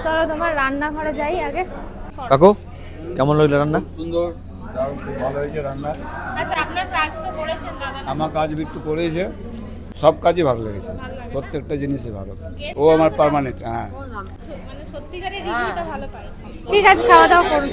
চলো তোমার রান্নাঘরে যাই আগে। কাকু কেমন লাগলো রান্না? সুন্দর, খুব ভালো হয়েছে রান্না। আচ্ছা আপনার কাজ তো করেছেন দাদা? আমার কাজ বিট্টু করেছে, সব কাজই ভালো লেগেছে, প্রত্যেকটা জিনিসই ভালো। ও আমার পার্মানেন্ট। হ্যাঁ, মানে সত্যিকারের রিভিউটা ভালো পাই। ঠিক আছে, খাওয়া দাওয়া করুন।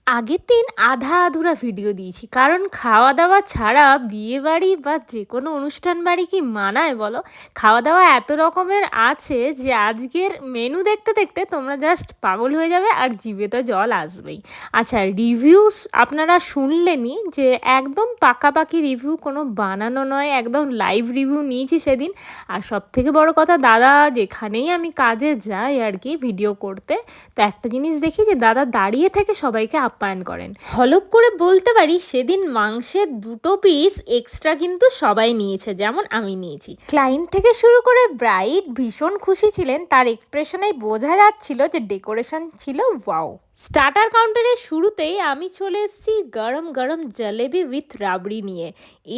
আগের দিন আধা আধুরা ভিডিও দিয়েছি, কারণ খাওয়া দাওয়া ছাড়া বিয়ে বাড়ি বা যে কোনো অনুষ্ঠান বাড়ি কি মানায় বলো? খাওয়া দাওয়া এত রকমের আছে যে আজকের মেনু দেখতে দেখতে তোমরা জাস্ট পাগল হয়ে যাবে আর জিভে তো জল আসবেই। আচ্ছা, রিভিউস আপনারা শুনলেনই যে একদম পাকাপাকি রিভিউ, কোনো বানানো নয়, একদম লাইভ রিভিউ নিয়েছি সেদিন। আর সব থেকে বড় কথা, দাদা যেখানেই আমি কাজে যাই আর কি ভিডিও করতে, তো একটা জিনিস দেখি যে দাদা দাঁড়িয়ে থেকে সবাইকে আপ্যায়ন করেন। হলপ করে বলতে পারি সেদিন মাংসের 2 পিস এক্সট্রা কিন্তু সবাই নিয়েছে, যেমন আমি নিয়েছি। ক্লায়েন্ট থেকে শুরু করে ব্রাইড ভীষণ খুশি ছিলেন, তার এক্সপ্রেশনেই বোঝা যাচ্ছিল যে ডেকোরেশন ছিল ওয়াও। স্টার্টার কাউন্টারের শুরুতেই আমি চলে এসেছি গরম গরম জলেবি উইথ রাবড়ি নিয়ে।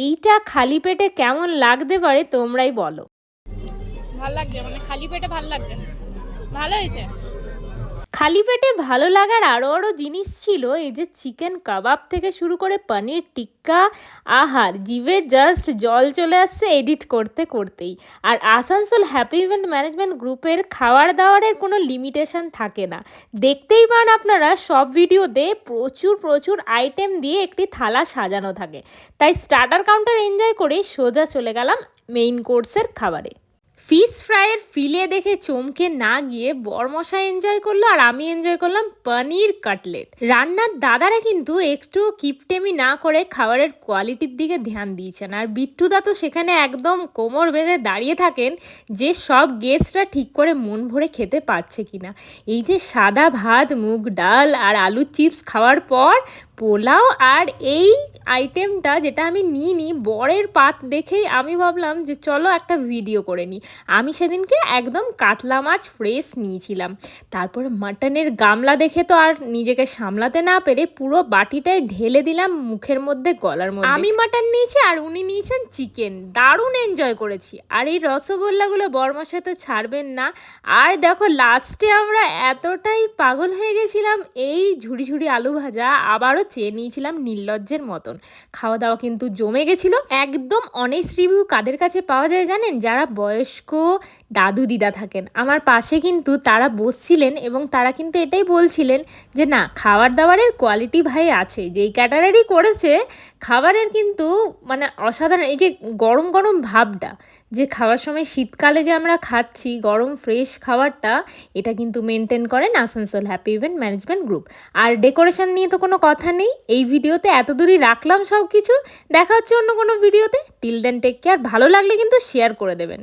এইটা খালি পেটে কেমন লাগতে পারে তোমরাই বলো। ভালো লাগছে, মানে খালি পেটে ভালো লাগছে, ভালো হয়েছে। খালি পেটে ভালো লাগার আরও জিনিস ছিল, এই যে চিকেন কাবাব থেকে শুরু করে পনির টিক্কা, আহার জিভে জাস্ট জল চলে আসছে এডিট করতে করতেই। আর আসানসোল হ্যাপি ইভেন্ট ম্যানেজমেন্ট গ্রুপের খাওয়ার দাওয়ারের কোনো লিমিটেশন থাকে না, দেখতেই পান আপনারা সব ভিডিওতে প্রচুর প্রচুর আইটেম দিয়ে একটি থালা সাজানো থাকে। তাই স্টার্টার কাউন্টার এনজয় করে সোজা চলে গেলাম মেইন কোর্সের খাবারে। ফিশ ফ্রাইয়ের ফিলে দেখে চমকে না গিয়ে বরমশাই এনজয় করলো আর আমি এনজয় করলাম পনির কাটলেট। রান্নার দাদারা কিন্তু একটু কিপটেমি না করে খাবারের কোয়ালিটির দিকে ধ্যান দিয়েছেন। আর বিট্টুদা তো সেখানে একদম কোমর বেঁধে দাঁড়িয়ে থাকেন যে সব গেস্টরা ঠিক করে মন ভরে খেতে পারছে কিনা। এই যে সাদা ভাত, মুগ ডাল আর আলুর চিপস খাওয়ার পর পোলাও আর এই আইটেমটা যেটা আমি নিইনি, বরের পাত দেখেই আমি ভাবলাম যে চলো একটা ভিডিও করে নিই। আমি সেদিনকে একদম কাতলা মাছ ফ্রেশ নিয়েছিলাম। তারপরে মাটনের গামলা দেখে তো আর নিজেকে সামলাতে না পেরে পুরো বাটিটাই ঢেলে দিলাম মুখের মধ্যে, গলার মধ্যে। আমি মাটন নিয়েছি আর উনি নিয়েছেন চিকেন, দারুণ এনজয় করেছি। আর এই রসগোল্লাগুলো বরমশাই তো ছাড়বেন না। আর দেখো লাস্টে আমরা এতটাই পাগল হয়ে গেছিলাম, এই ঝুড়ি ঝুড়ি আলু ভাজা আবারও চেয়ে নিয়েছিলাম নির্লজ্জের মতন। খাওয়া দাওয়া কিন্তু জমে গেছিলো। একদম অনেস্ট রিভিউ কাদের কাছে পাওয়া যায় জানেন? যারা বয়স্ক দাদু দিদা থাকেন। আমার পাশে কিন্তু তারা বসছিলেন এবং তারা কিন্তু এটাই বলছিলেন যে না, খাবার দাবারের কোয়ালিটি ভাই আছে, যেই ক্যাটারারই করেছে খাবারের কিন্তু মানে অসাধারণ। এই যে গরম গরম ভাবটা, যে খাওয়ার সময় শীতকালে যে আমরা খাচ্ছি গরম ফ্রেশ খাবারটা, এটা কিন্তু মেনটেন করেন Asansol happy event management group. আর ডেকোরেশন নিয়ে তো কোনো কথা নেই, এই ভিডিওতে এত দূরই রাখলাম সব কিছু। দেখা হচ্ছে অন্য কোনো ভিডিওতে। Till then take care. ভালো লাগলে কিন্তু শেয়ার করে দেবেন।